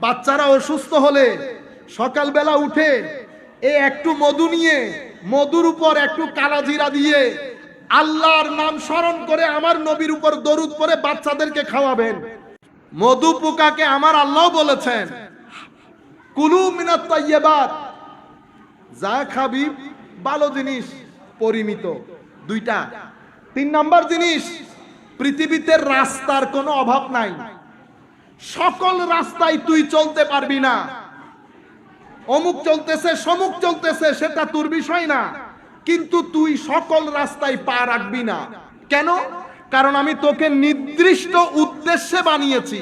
বাচ্চারা অসুস্থ হলে সকালবেলা উঠে একটু মধু নিয়ে মধুর উপর একটু কালা জিরা দিয়ে আল্লাহর নাম স্মরণ করে আমার নবীর উপর দরুদ পড়ে বাচ্চাদেরকে খাওয়াবেন। মধু পোকাকে আমার আল্লাহ বলেছেন কুলু মিনাত তাইয়্যিবাত, যা খাবি ভালো জিনিস পরিমিত। দুইটা। 3 নাম্বার জিনিস, পৃথিবীতে রাস্তার কোনো অভাব নাই, সকল রাস্তায় তুই চলতে পারবি না। অমুক চলতেছে সমুক চলতেছে সেটা তোর বিষয় না, কিন্তু তুই সকল রাস্তায় পা রাখবি না। কেন? কারণ আমি তোকে নির্দিষ্ট উদ্দেশ্যে বানিয়েছি।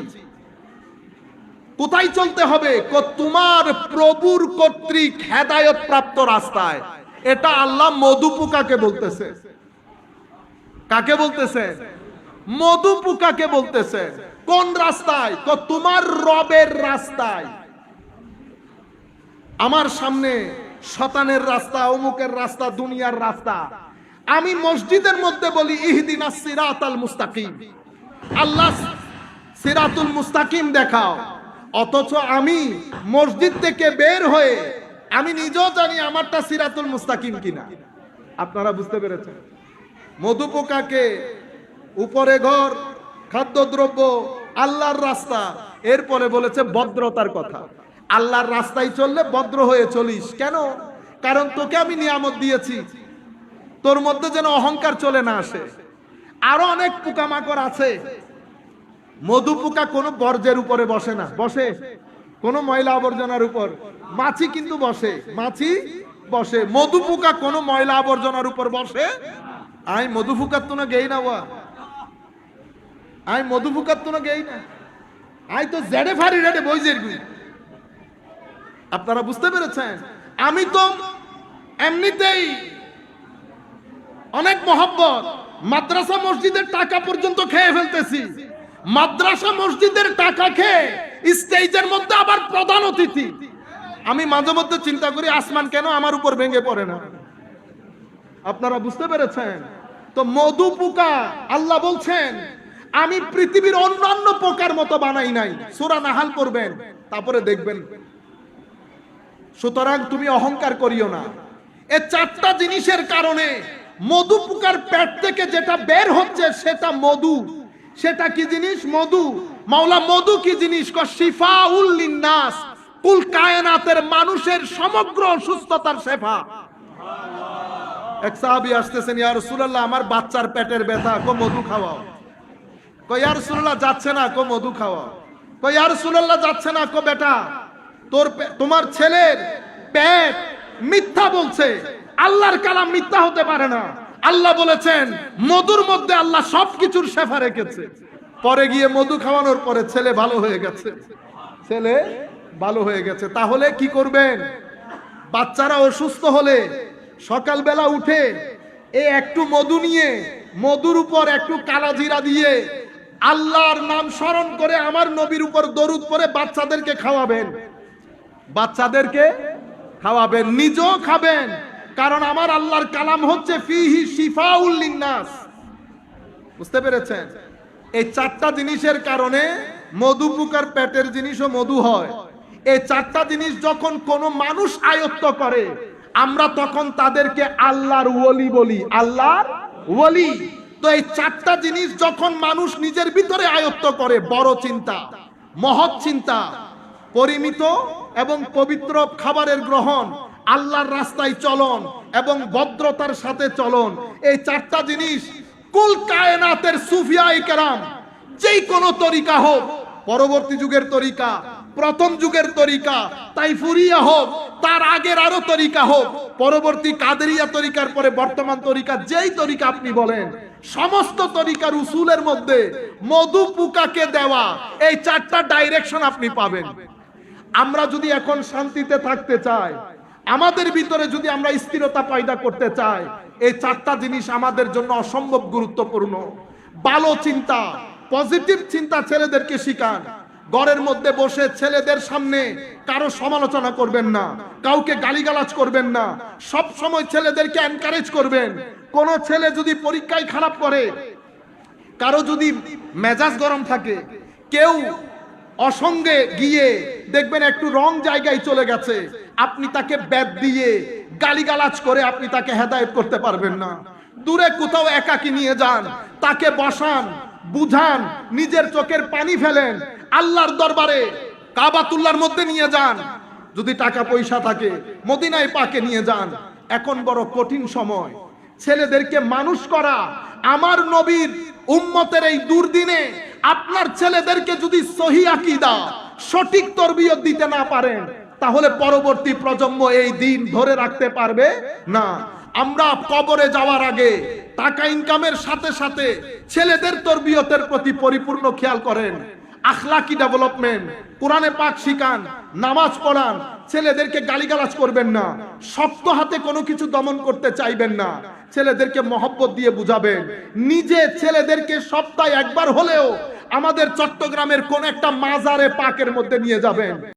কোথায় চলতে হবে? তোমার প্রভুর কর্তৃক হেদায়েত প্রাপ্ত রাস্তায়। এটা আল্লাহ মধু পোকাকে বলতেছে। কাকে বলতেছে? মধু পোকাকে বলতেছে। কোন রাস্তায়? তোমার রবের রাস্তায়। আমার সামনে শতানের রাস্তা, অমুকের রাস্তা, দুনিয়ার রাস্তা। আমি মসজিদের মধ্যে বলি ইহদিনাস সিরাতাল মুস্তাকিম, আল্লাহ সিরাতুল মুস্তাকিম দেখাও। অথচ আমি মসজিদ থেকে বের হয়ে আমি নিজেও জানি আমারটা সিরাতুল মুস্তাকিম কিনা। আপনারা বুঝতে পেরেছেন? মধু পোকাকে উপরে ঘর, খাদ্যদ্রব্য, আল্লাহর রাস্তা, এরপরে বলেছে ভদ্রতার কথা। আল্লাহর রাস্তায় চললে ভদ্র হয়ে চলিস। কেন? কারণ তোকে আমি নিয়ামত দিয়েছি, তোর মধ্যে যেন অহংকার চলে না আসে। আরো অনেক পোকামাকড় আছে। মধু পোকা কোনো বর্জ্যের উপরে বসে না। বসে কোনো ময়লা আবর্জনার উপর? মাছি কিন্তু বসে, মাছি বসে। মধু পোকা কোনো ময়লা আবর্জনার উপর বসে? আই মধু পোকার তো না গেই না ওয়া, আই মধু পোকার তো না গেই না, আই তো জেডে ফারি রেডে বইজের গুই। আপনারা বুঝতে পেরেছেন? আমি তো এমনিতেই অনেক মহব্বত, মাদ্রাসা মসজিদের টাকা পর্যন্ত খেয়ে ফেলতেছি। মাদ্রাসা মসজিদের টাকা খেয়ে স্টেজের মধ্যে আবার প্রধান অতিথি। আমি মাঝে মধ্যে চিন্তা করি আসমান কেন আমার উপর ভেঙে পড়ে না। আপনারা বুঝতে পেরেছেন? তো মধু পোকা আল্লাহ বলছেন আমি পৃথিবীর অন্যান্য পোকার মতো বানাই নাই। সূরা নাহাল পড়বেন, তারপরে দেখবেন। সুতরাং তুমি অহংকার করিও না। এই 4টা জিনিসের কারণে মধু পোকার পেট থেকে যেটা বের হচ্ছে সেটা মধু। সেটা কি জিনিস? মধু। মাওলা মধু কি জিনিস? শিফাউল লিন্নাস, কুল কায়নাতের মানুষের সমগ্র অসুস্থতার শেফা। এক সাহাবী আসতেছেন, ইয়া রাসূলুল্লাহ আমার বাচ্চার পেটের ব্যথা, কো মধু খাওয়াও। কই ইয়া রাসূলুল্লাহ যাচ্ছে না, কো মধু খাওয়াও। কই ইয়া রাসূলুল্লাহ যাচ্ছে না, কো বেটা তোমার ছেলের পেট মিথ্যা বলছে, আল্লাহর কালাম মিথ্যা হতে পারে না। আল্লাহ বলেছেন মধুর মধ্যে আল্লাহ সবকিছুর শেফা রেখেছে। পরে গিয়ে মধু খাওয়ানোর পরে ছেলে ভালো হয়ে গেছে, ছেলে ভালো হয়ে গেছে। তাহলে কি করবেন? বাচ্চারা অসুস্থ হলে সকালবেলা উঠে একটু মধু নিয়ে মধুর উপর একটু কালা জিরা দিয়ে আল্লাহর নাম স্মরণ করে আমার নবীর উপর দরুদ পড়ে বাচ্চাদেরকে খাওয়াবেন। বাচ্চাদেরকে খাওয়াবেন, নিজেও খাবেন। কারণ আমার আল্লাহর কালাম হচ্ছে ফিহি শিফাউল লিন্নাস। বুঝতে পেরেছেন? এই 4টা জিনিসের কারণে মধু পোকার পেটের জিনিসও মধু হয়। এই 4টা জিনিস যখন কোনো মানুষ আয়ত্ত করে আমরা তখন তাদেরকে আল্লাহর ওলি বলি। আল্লাহর ওলি। তো এই 4টা জিনিস যখন মানুষ নিজের ভিতরে আয়ত্ত করে, বড় চিন্তা, মহৎ চিন্তা, পরিমিত এবং পবিত্র খাবারের গ্রহণ, আল্লাহর রাস্তায় চলন এবং ভদ্রতার সাথে চলন, এই 4টা জিনিস কুল কায়নাতের সুফিয়ায়ে কেরাম যেই কোনো তরিকা হোক, পরবর্তী যুগের তরিকা, প্রথম যুগের তরিকা, তাইফুরিয়া হোক, তার আগের আরো তরিকা হোক, পরবর্তী কাদেরিয়া তরিকার পরে বর্তমান তরিকা, যেই তরিকা আপনি বলেন, সমস্ত তরিকার উসুলের মধ্যে মধু পোকাকে দেওয়া এই 4টা ডাইরেকশন আপনি পাবেন। আমরা যদি এখন শান্তিতে থাকতে চাই, আমাদের ভিতরে যদি আমরা স্থিরতা পয়দা করতে চাই, এই 4টা জিনিস আমাদের জন্য অসম্ভব গুরুত্বপূর্ণ। ভালো চিন্তা, পজিটিভ চিন্তা ছেলেদেরকে শিখান। ঘরের মধ্যে বসে ছেলেদের সামনে কারো সমালোচনা করবেন না, কাউকে গালিগালাজ করবেন না, সব সময় ছেলেদেরকে এনকারেজ করবেন। কোন ছেলে যদি পরীক্ষায় খারাপ করে, কারো যদি মেজাজ গরম থাকে, কেউ অসঙ্গে গিয়ে দেখবেন একটু রং জায়গায় চলে গেছে, আপনি তাকে ব্যাট দিয়ে গালিগালাজ করে আপনি তাকে হেদায়েত করতে পারবেন না। দূরে কোথাও একাকী নিয়ে যান, তাকে বসান, বুঝান, নিজের চোখের পানি ফেলেন, আল্লাহর দরবারে কাবাতুল্লাহর মধ্যে নিয়ে যান। যদি টাকা পয়সা থাকে মদিনায় পাকে নিয়ে যান। এখন বড় কঠিন সময়, ছেলেদেরকে মানুষ করা। আমার নবীর উম্মতের এই দুর্দিনে আপনার ছেলেদেরকে যদি সহি আকীদা, সঠিক তরবিয়ত দিতে না পারেন, তাহলে পরবর্তী প্রজন্ম এই দিন ধরে রাখতে পারবে না। আমরা কবরে যাওয়ার আগে টাকা ইনকামের সাথে সাথে ছেলেদের তরবিয়তের প্রতি পরিপূর্ণ খেয়াল করেন। আখলাকি ডেভেলপমেন্ট, কোরআনে পাক শিখান, নামাজ পড়ান, ছেলেদেরকে গালিগালাজ করবেন না, শক্ত হাতে কোনো কিছু দমন করতে চাইবেন না, ছেলেদেরকে মহব্বত দিয়ে বুঝাবেন। নিজে ছেলেদেরকে সপ্তাহে একবার হলেও আমাদের চট্টগ্রামের কোন একটা মাজারে পাকের মধ্যে নিয়ে যাবেন।